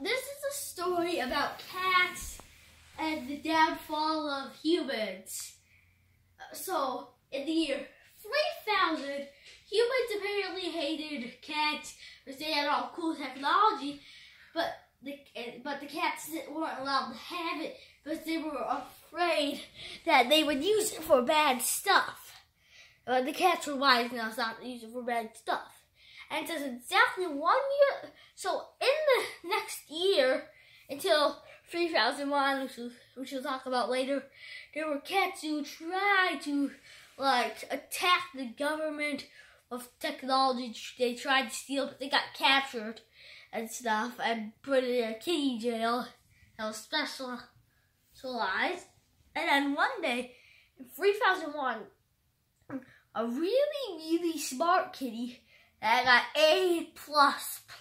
This is a story about cats and the downfall of humans. So, in the year 3000, humans apparently hated cats because they had all cool technology, but the cats weren't allowed to have it because they were afraid that they would use it for bad stuff. But the cats were wise enough not to use it for bad stuff. And it says exactly 1 year. So in the next year, until 3001, which we'll talk about later, there were cats who tried to attack the government of technology. They tried to steal, but they got captured and stuff and put in a kitty jail that was specialized. And then one day, in 3001, a really smart kitty that got A++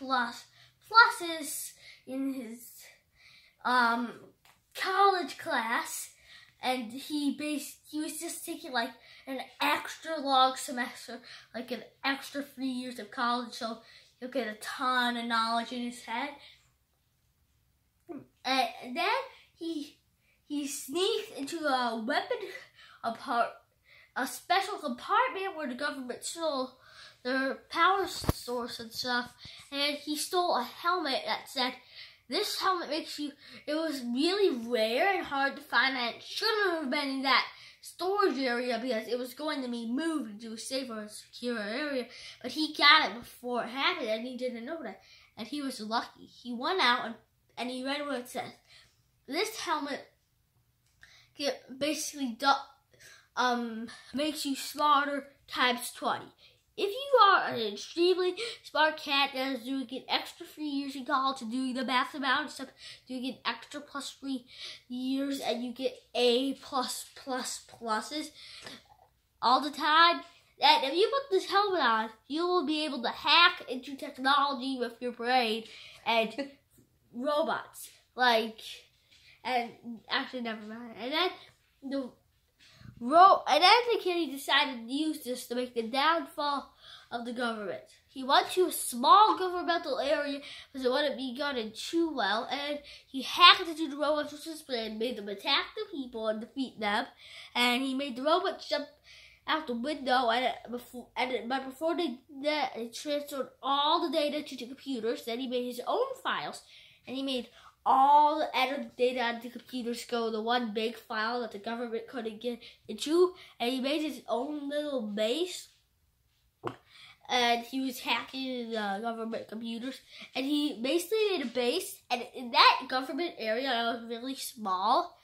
pluses in his college class, and he was just taking like an extra long semester, like an extra 3 years of college, so he'll get a ton of knowledge in his head. And then he sneaked into a special compartment where the government stole their power source and stuff, and he stole a helmet that said, "This helmet makes you," it was really rare and hard to find, and it shouldn't have been in that storage area because it was going to be moved into a safer and secure area, but he got it before it happened, and he didn't know that, and he was lucky. He went out and he read what it says. This helmet basically makes you smarter times 20. If you are an extremely smart cat that is doing an extra 3 years in college and doing the math amount and stuff, doing an extra plus 3 years, and you get A++ pluses all the time, that if you put this helmet on, you will be able to hack into technology with your brain and robots. And actually, never mind. And then the kitty decided to use this to make the downfall of the government. He went to a small governmental area because it wouldn't be gone too well, and he hacked into the robots with his plan, made them attack the people and defeat them, and he made the robots jump out the window, but before they did that, he transferred all the data to the computers. Then he made his own files, and he made all the edited data on the computers go to one big file that the government couldn't get into, and he made his own little base, and he was hacking the government computers, and he basically made a base, and in that government area that was really small,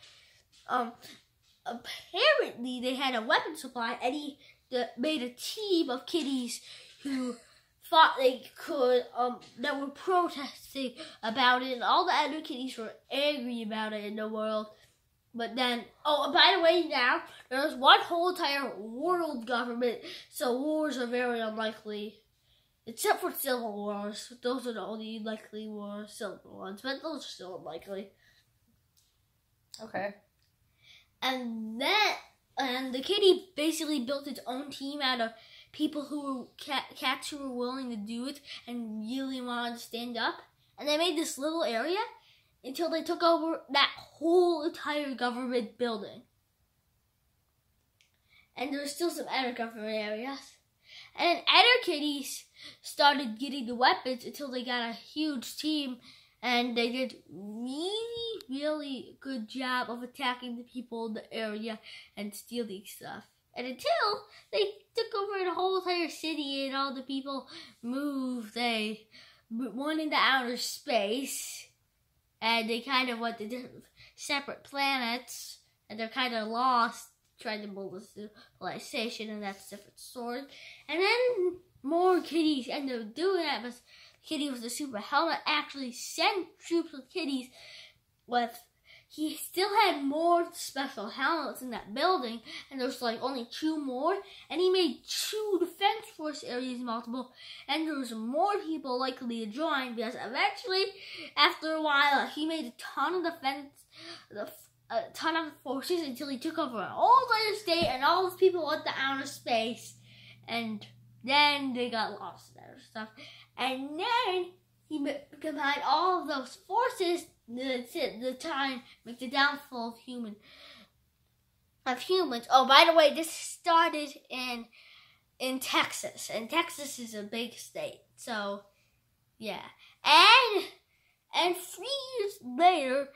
apparently they had a weapon supply, and he made a team of kitties who thought they could, that were protesting about it, and all the other kitties were angry about it in the world. But then, by the way, now, there's one whole entire world government, so wars are very unlikely. Except for civil wars. Those are the only likely wars, civil ones, but those are still unlikely. Okay. And the kitty basically built its own team out of people who were cats who were willing to do it and really wanted to stand up. And they made this little area until they took over that whole entire government building. And there were still some other government areas. And other kitties started getting the weapons until they got a huge team, and they did really good job of attacking the people in the area and stealing stuff. And until they took over the whole entire city and all the people moved, they went into outer space, and they kind of went to different separate planets, and they're kind of lost trying to build a civilization, and that's a different story. And then more kitties ended up doing that, but the kitty with the super helmet actually sent troops of kitties he still had more special helmets in that building, and there was only 2 more, and he made 2 defense force areas multiple, and there was more people likely to join, because eventually, after a while, he made a ton of forces until he took over an whole other state, and all those people went to outer space, and then they got lost and other stuff, and then he combined all of those forces the time make the downfall of humans. Oh, by the way, this started in Texas, and Texas is a big state. So, yeah, and 3 years later,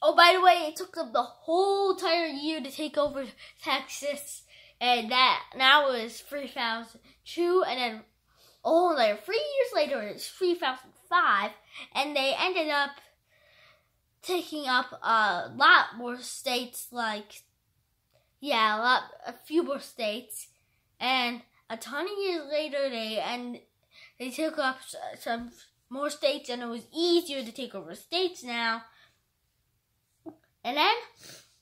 oh, by the way, it took them the whole entire year to take over Texas, and that now is 3002, and then like 3 years later, it's 3005, and they ended up taking up a lot more states, a few more states, and a ton of years later, they took up some more states, and it was easier to take over states now. And then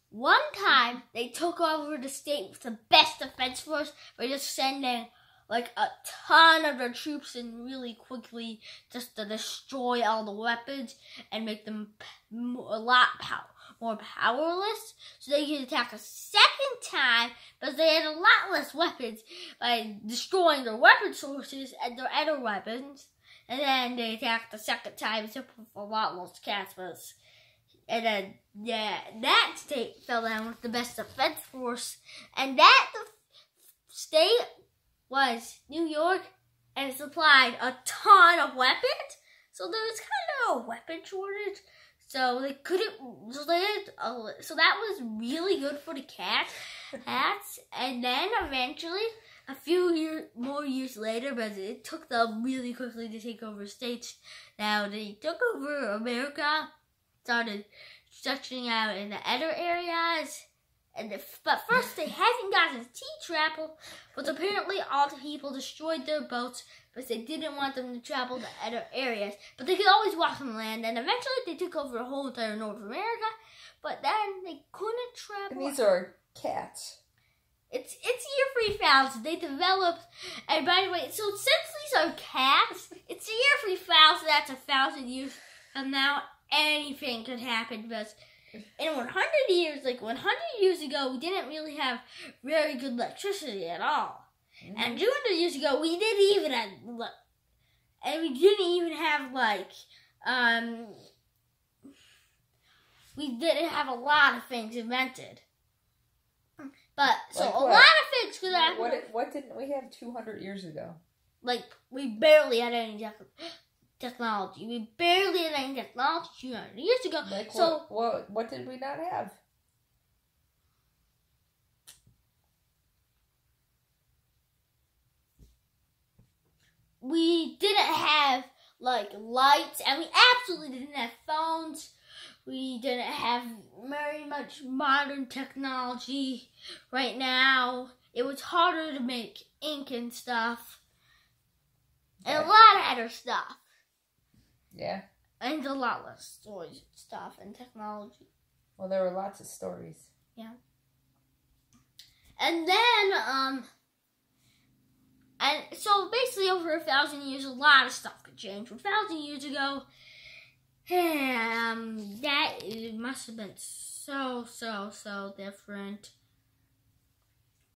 one time they took over the state with the best defense force by just sending like a ton of their troops in really quickly just to destroy all the weapons and make them a lot more powerless. So they could attack a second time, but they had a lot less weapons by destroying their weapon sources and their other weapons. And then they attacked the second time, except with a lot less cats. And then, that state fell down with the best defense force. And that state was New York, and it supplied a ton of weapons. So there was kind of a weapon shortage. So they couldn't, so that was really good for the cats. And then eventually, a few more years later, but it took them really quickly to take over states. Now they took over America, started stretching out in the other areas, but first they hadn't gotten sea travel, but apparently all the people destroyed their boats because they didn't want them to travel to other areas. But they could always walk on land, and eventually they took over the whole entire North America, but then they couldn't travel. And these are cats. It's year 3000. They developed, and by the way, so since these are cats, it's the year 3000. That's 1,000 years from now. Anything could happen because in 100 years, 100 years ago, we didn't really have very good electricity at all. Mm-hmm. And 200 years ago, we didn't even have we didn't have a lot of things invented. But, so a lot of things could happen. What didn't we have 200 years ago? We barely had any technology. We barely had any technology 200 years ago. What did we not have? We didn't have, lights, and we absolutely didn't have phones. We didn't have very much modern technology right now. It was harder to make ink and stuff. And a lot of other stuff. Yeah. And a lot less stories and stuff and technology. Well, there were lots of stories. Yeah. And then, and so basically over 1,000 years, a lot of stuff could change. 1,000 years ago, that must have been so different.